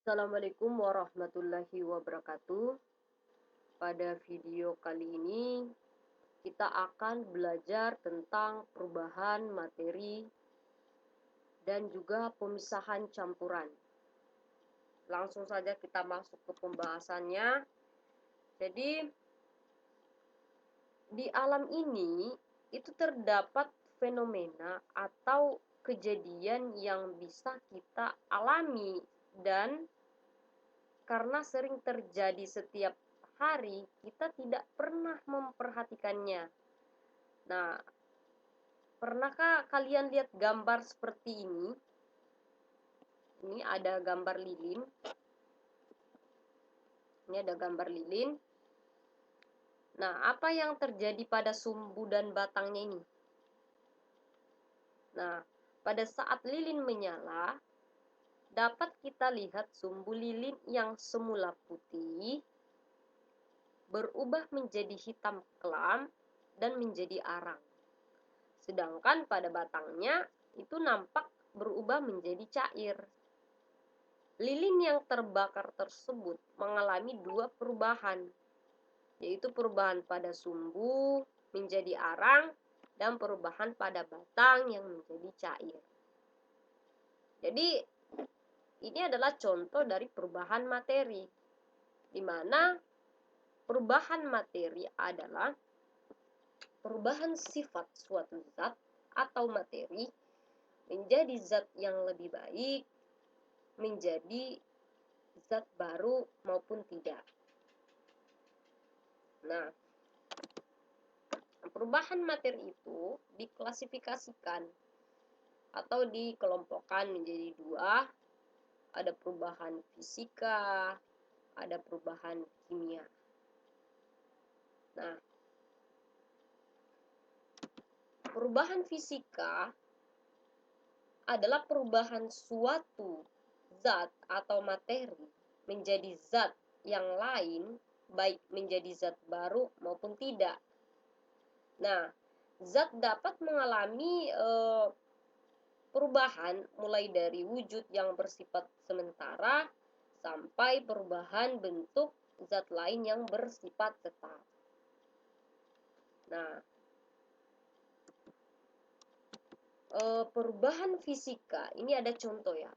Assalamualaikum warahmatullahi wabarakatuh. Pada video kali ini kita akan belajar tentang perubahan materi dan juga pemisahan campuran. Langsung saja kita masuk ke pembahasannya. Jadi di alam ini itu terdapat fenomena atau kejadian yang bisa kita alami, dan karena sering terjadi setiap hari, kita tidak pernah memperhatikannya. Nah, pernahkah kalian lihat gambar seperti ini? Ini ada gambar lilin. Ini ada gambar lilin. Nah, apa yang terjadi pada sumbu dan batangnya ini? Nah, pada saat lilin menyala, dapat kita lihat sumbu lilin yang semula putih berubah menjadi hitam kelam dan menjadi arang. Sedangkan pada batangnya itu nampak berubah menjadi cair. Lilin yang terbakar tersebut mengalami dua perubahan, yaitu perubahan pada sumbu menjadi arang dan perubahan pada batang yang menjadi cair. Jadi ini adalah contoh dari perubahan materi, di mana perubahan materi adalah perubahan sifat suatu zat atau materi menjadi zat yang lebih baik, menjadi zat baru maupun tidak. Nah, perubahan materi itu diklasifikasikan atau dikelompokkan menjadi dua. Ada perubahan fisika, ada perubahan kimia. Nah, perubahan fisika adalah perubahan suatu zat atau materi menjadi zat yang lain, baik menjadi zat baru maupun tidak. Nah, zat dapat mengalami perubahan mulai dari wujud yang bersifat sementara sampai perubahan bentuk zat lain yang bersifat tetap. Nah, perubahan fisika ini ada contoh ya.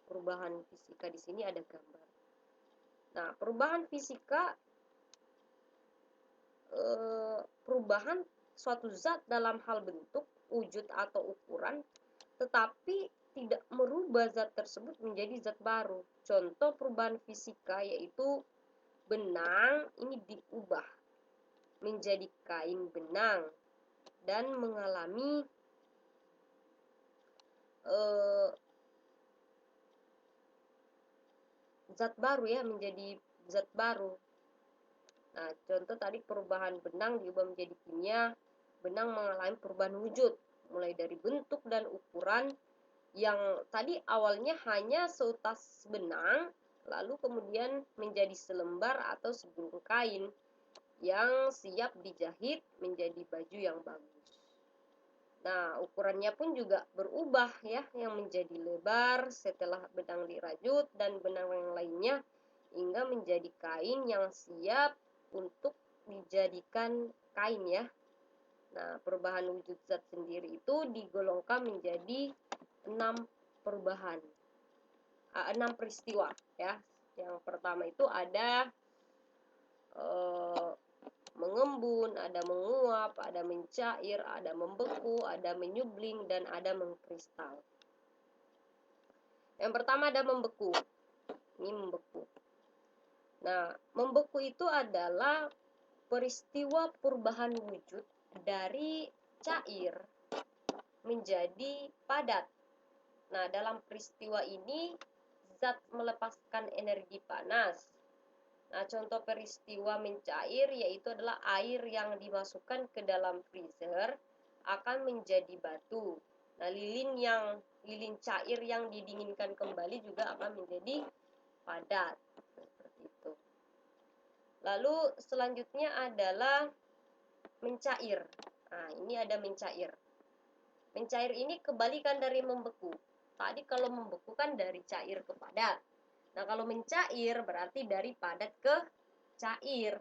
Perubahan fisika di sini ada gambar. Nah, perubahan fisika perubahan suatu zat dalam hal bentuk, wujud atau ukuran, tetapi tidak merubah zat tersebut menjadi zat baru. Contoh perubahan fisika yaitu benang ini diubah menjadi kain benang dan mengalami zat baru ya, menjadi zat baru. Nah, contoh tadi perubahan benang diubah menjadi kimia, benang mengalami perubahan wujud mulai dari bentuk dan ukuran yang tadi awalnya hanya seutas benang, lalu kemudian menjadi selembar atau segulung kain yang siap dijahit menjadi baju yang bagus. Nah, ukurannya pun juga berubah ya, yang menjadi lebar setelah benang dirajut dan benang yang lainnya hingga menjadi kain yang siap untuk dijadikan kain ya. Nah, perubahan wujud zat sendiri itu digolongkan menjadi 6 perubahan, 6 peristiwa ya. Yang pertama itu ada mengembun, ada menguap, ada mencair, ada membeku, ada menyubling, dan ada mengkristal. Yang pertama ada membeku. Ini membeku. Nah, membeku itu adalah peristiwa perubahan wujud dari cair menjadi padat. Nah, dalam peristiwa ini zat melepaskan energi panas. Nah, contoh peristiwa mencair yaitu adalah air yang dimasukkan ke dalam freezer akan menjadi batu. Nah, lilin cair yang didinginkan kembali juga akan menjadi padat. Seperti itu. Lalu selanjutnya adalah mencair. Nah, ini ada mencair. Mencair ini kebalikan dari membeku. Tadi kalau membeku kan dari cair ke padat. Nah, kalau mencair berarti dari padat ke cair.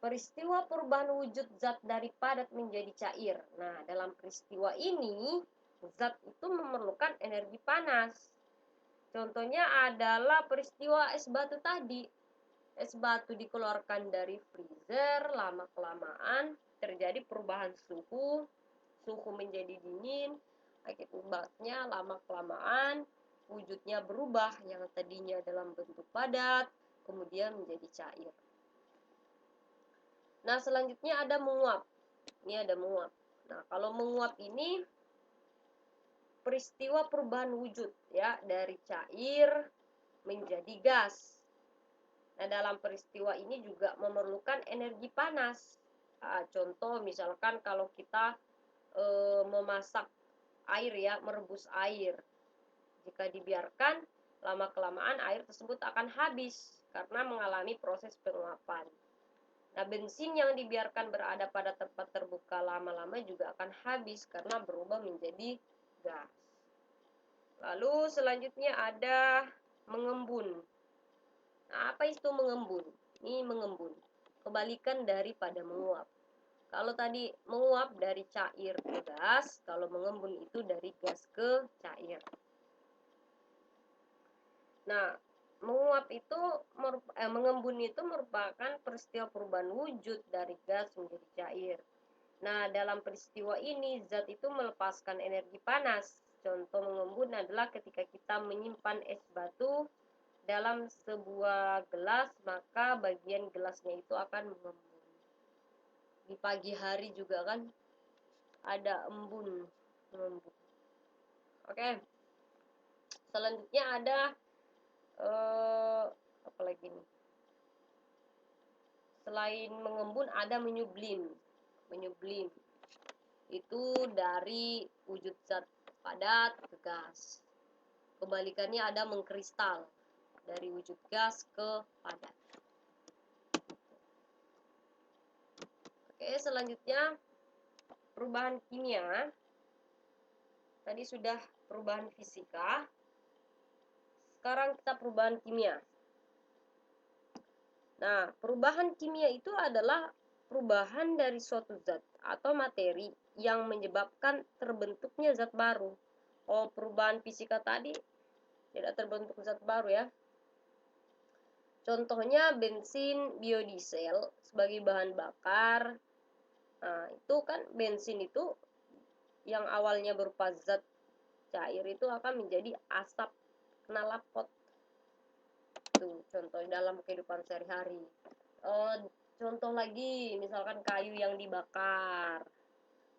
Peristiwa perubahan wujud zat dari padat menjadi cair. Nah, dalam peristiwa ini, zat itu memerlukan energi panas. Contohnya adalah peristiwa es batu tadi. Es batu dikeluarkan dari freezer, lama-kelamaan terjadi perubahan suhu, suhu menjadi dingin, akibatnya lama-kelamaan wujudnya berubah, yang tadinya dalam bentuk padat, kemudian menjadi cair. Nah, selanjutnya ada menguap. Ini ada menguap. Nah, kalau menguap ini peristiwa perubahan wujud ya, dari cair menjadi gas. Nah, dalam peristiwa ini juga memerlukan energi panas. Nah, contoh misalkan kalau kita memasak air ya, merebus air. Jika dibiarkan, lama-kelamaan air tersebut akan habis karena mengalami proses penguapan. Nah, bensin yang dibiarkan berada pada tempat terbuka lama-lama juga akan habis karena berubah menjadi gas. Lalu selanjutnya ada mengembun. Nah, apa itu mengembun? Ini mengembun, kebalikan daripada menguap. Kalau tadi menguap dari cair ke gas, kalau mengembun itu dari gas ke cair. Nah, mengembun itu merupakan peristiwa perubahan wujud dari gas menjadi cair. Nah, dalam peristiwa ini zat itu melepaskan energi panas. Contoh mengembun adalah ketika kita menyimpan es batu dalam sebuah gelas, maka bagian gelasnya itu akan mengembun. Di pagi hari juga kan ada embun, mengembun. Oke. Selanjutnya ada apa lagi nih? Selain mengembun ada menyublim. Menyublim itu dari wujud zat padat ke gas. Kebalikannya ada mengkristal, dari wujud gas ke padat. Oke, selanjutnya perubahan kimia. Tadi sudah perubahan fisika. Sekarang kita perubahan kimia. Nah, perubahan kimia itu adalah perubahan dari suatu zat atau materi yang menyebabkan terbentuknya zat baru. Oh, perubahan fisika tadi tidak terbentuk zat baru ya. Contohnya bensin biodiesel sebagai bahan bakar. Nah, itu kan bensin itu yang awalnya berupa zat cair itu akan menjadi asap knalpot. Itu contoh dalam kehidupan sehari-hari. Contoh lagi, misalkan kayu yang dibakar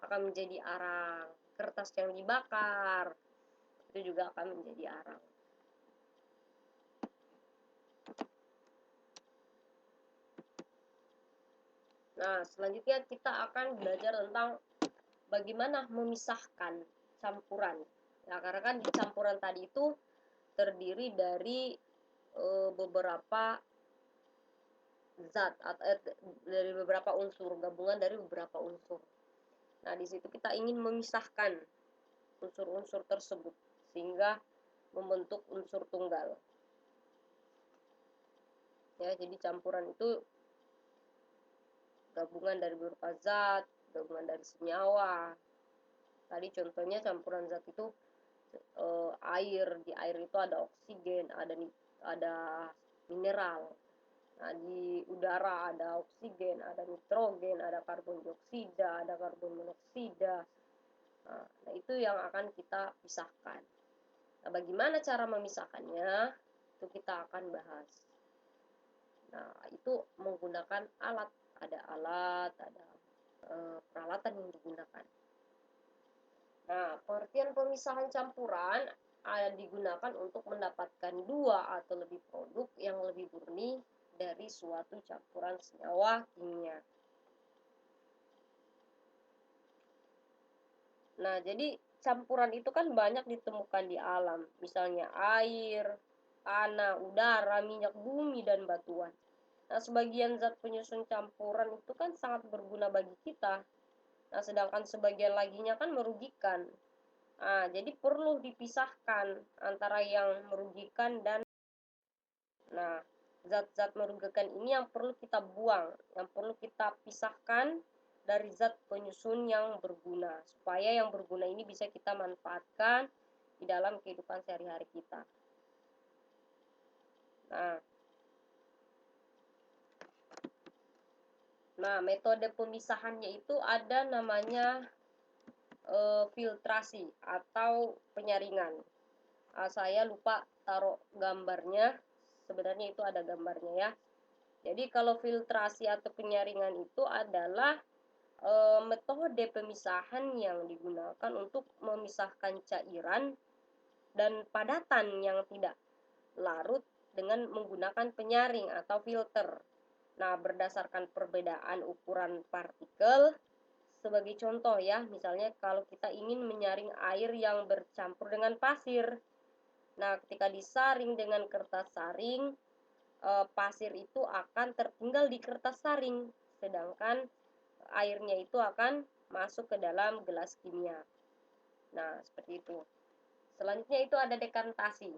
akan menjadi arang, kertas yang dibakar itu juga akan menjadi arang. Nah, selanjutnya kita akan belajar tentang bagaimana memisahkan campuran. Nah, karena kan di campuran tadi itu terdiri dari beberapa zat atau dari beberapa unsur, gabungan dari beberapa unsur. Nah, di situ kita ingin memisahkan unsur-unsur tersebut sehingga membentuk unsur tunggal. Ya, jadi campuran itu gabungan dari beberapa zat, gabungan dari senyawa. Tadi contohnya campuran zat itu air, di air itu ada oksigen, ada mineral. Nah, di udara ada oksigen, ada nitrogen, ada karbon dioksida, ada karbon monoksida. Nah, itu yang akan kita pisahkan. Nah, bagaimana cara memisahkannya? Itu kita akan bahas. Nah, itu menggunakan alat. Ada alat, ada peralatan yang digunakan. Nah, pengertian pemisahan campuran digunakan untuk mendapatkan dua atau lebih produk yang lebih murni dari suatu campuran senyawa kimia. Nah, jadi campuran itu kan banyak ditemukan di alam, misalnya air, tanah, udara, minyak bumi, dan batuan. Nah, sebagian zat penyusun campuran itu kan sangat berguna bagi kita. Nah, sedangkan sebagian laginya kan merugikan. Nah, jadi perlu dipisahkan antara yang merugikan dan Nah, zat-zat merugikan ini yang perlu kita buang, yang perlu kita pisahkan dari zat penyusun yang berguna, supaya yang berguna ini bisa kita manfaatkan di dalam kehidupan sehari-hari kita. Nah, metode pemisahannya itu ada namanya filtrasi atau penyaringan. Saya lupa taruh gambarnya, sebenarnya itu ada gambarnya ya. Jadi kalau filtrasi atau penyaringan itu adalah metode pemisahan yang digunakan untuk memisahkan cairan dan padatan yang tidak larut dengan menggunakan penyaring atau filter. Nah, berdasarkan perbedaan ukuran partikel, sebagai contoh ya, misalnya kalau kita ingin menyaring air yang bercampur dengan pasir. Nah, ketika disaring dengan kertas saring, pasir itu akan tertinggal di kertas saring, sedangkan airnya itu akan masuk ke dalam gelas kimia. Nah, seperti itu. Selanjutnya itu ada dekantasi.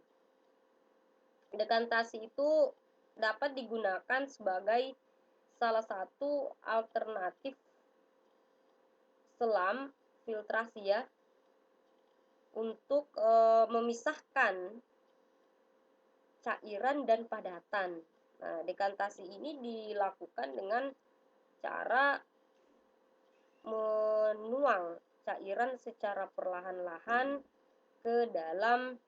Dekantasi itu dapat digunakan sebagai salah satu alternatif selam filtrasi ya, untuk memisahkan cairan dan padatan. Nah, dekantasi ini dilakukan dengan cara menuang cairan secara perlahan-lahan ke dalam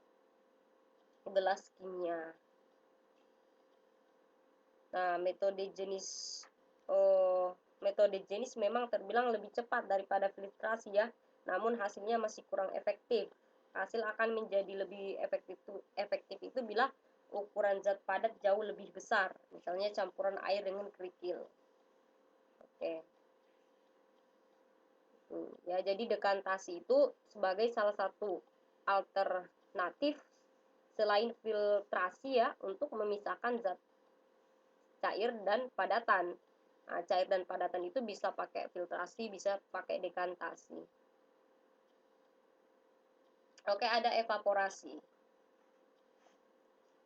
gelas kimia. Nah, metode jenis memang terbilang lebih cepat daripada filtrasi ya, namun hasilnya masih kurang efektif. Hasil akan menjadi lebih efektif itu bila ukuran zat padat jauh lebih besar, misalnya campuran air dengan kerikil. Oke. Ya, jadi dekantasi itu sebagai salah satu alternatif selain filtrasi ya, untuk memisahkan zat cair dan padatan. Nah, cair dan padatan itu bisa pakai filtrasi, bisa pakai dekantasi. Oke, ada evaporasi.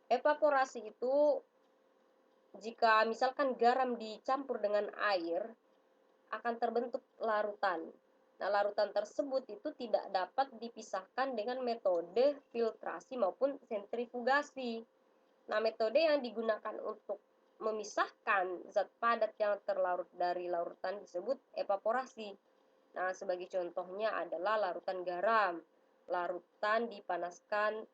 Evaporasi itu jika misalkan garam dicampur dengan air, akan terbentuk larutan. Nah, larutan tersebut itu tidak dapat dipisahkan dengan metode filtrasi maupun sentrifugasi. Nah, metode yang digunakan untuk memisahkan zat padat yang terlarut dari larutan disebut evaporasi. Nah, sebagai contohnya adalah larutan garam. Larutan dipanaskan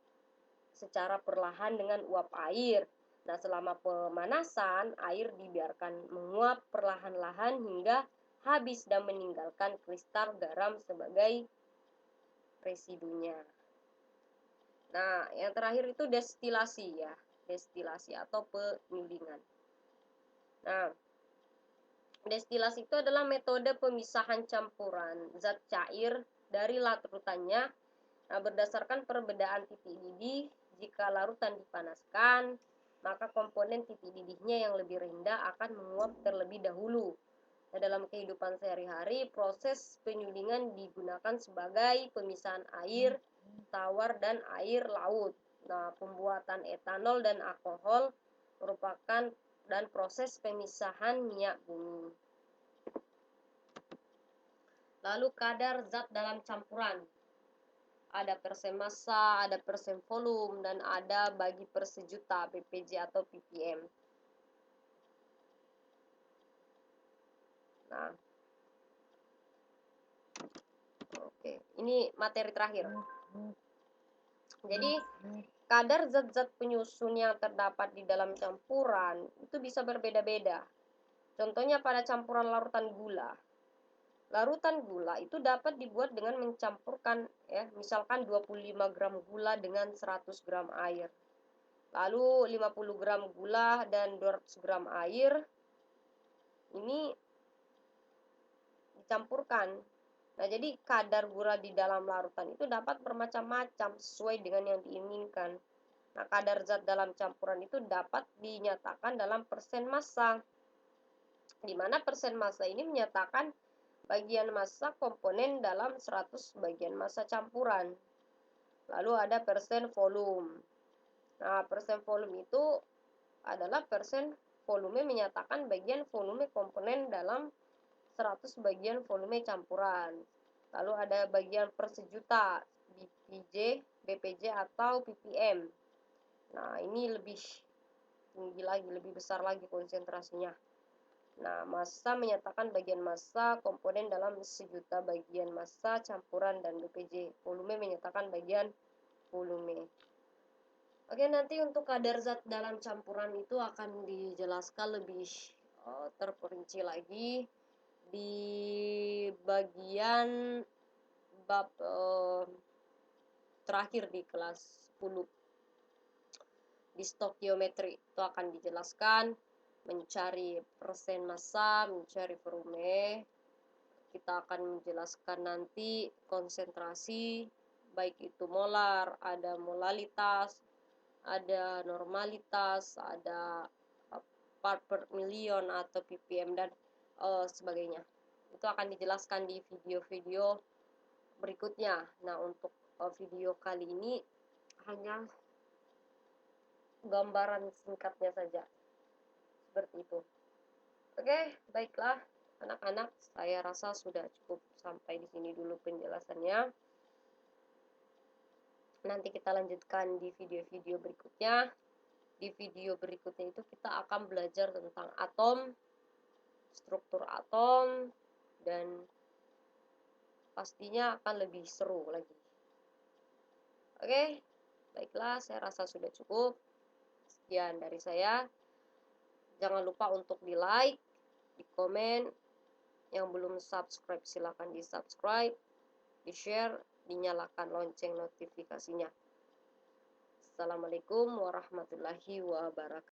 secara perlahan dengan uap air. Nah, selama pemanasan, air dibiarkan menguap perlahan-lahan hingga habis dan meninggalkan kristal garam sebagai residunya. Nah, yang terakhir itu destilasi ya, destilasi atau penyulingan. Nah, destilasi itu adalah metode pemisahan campuran zat cair dari larutannya. Nah, berdasarkan perbedaan titik didih, jika larutan dipanaskan, maka komponen titik didihnya yang lebih rendah akan menguap terlebih dahulu. Nah, dalam kehidupan sehari-hari, proses penyulingan digunakan sebagai pemisahan air tawar dan air laut. Nah, pembuatan etanol dan alkohol merupakan dan proses pemisahan minyak bumi. Lalu kadar zat dalam campuran. Ada persen massa, ada persen volume, dan ada bagi per sejuta ppj atau ppm. Nah, oke, ini materi terakhir. Jadi kadar zat-zat penyusun yang terdapat di dalam campuran itu bisa berbeda-beda. Contohnya pada campuran larutan gula. Larutan gula itu dapat dibuat dengan mencampurkan ya, misalkan 25 gram gula dengan 100 gram air. Lalu 50 gram gula dan 200 gram air ini dicampurkan. Nah, jadi kadar gula di dalam larutan itu dapat bermacam-macam sesuai dengan yang diinginkan. Nah, kadar zat dalam campuran itu dapat dinyatakan dalam persen massa, di mana persen massa ini menyatakan bagian massa komponen dalam 100 bagian massa campuran. Lalu ada persen volume. Nah, persen volume itu adalah persen volume menyatakan bagian volume komponen dalam 100 bagian volume campuran. Lalu ada bagian per sejuta, BPJ, BPJ atau ppm. Nah, ini lebih tinggi lagi, lebih besar lagi konsentrasinya. Nah, massa menyatakan bagian massa komponen dalam sejuta bagian massa campuran, dan BPJ volume menyatakan bagian volume. Oke, nanti untuk kadar zat dalam campuran itu akan dijelaskan lebih terperinci lagi di bagian bab terakhir di kelas 10. Di stokiometri itu akan dijelaskan mencari persen massa, mencari volume. Kita akan menjelaskan nanti konsentrasi, baik itu molar, ada molalitas, ada normalitas, ada part per million atau ppm, dan sebagainya. Itu akan dijelaskan di video-video berikutnya. Nah, untuk video kali ini hanya gambaran singkatnya saja, seperti itu. Oke, baiklah anak-anak, saya rasa sudah cukup sampai di sini dulu penjelasannya. Nanti kita lanjutkan di video-video berikutnya. Di video berikutnya itu kita akan belajar tentang atom, struktur atom, dan pastinya akan lebih seru lagi. Oke, baiklah, saya rasa sudah cukup. Sekian dari saya. Jangan lupa untuk di like, di komen. Yang belum subscribe silahkan di subscribe, di share, dinyalakan lonceng notifikasinya. Assalamualaikum warahmatullahi wabarakatuh.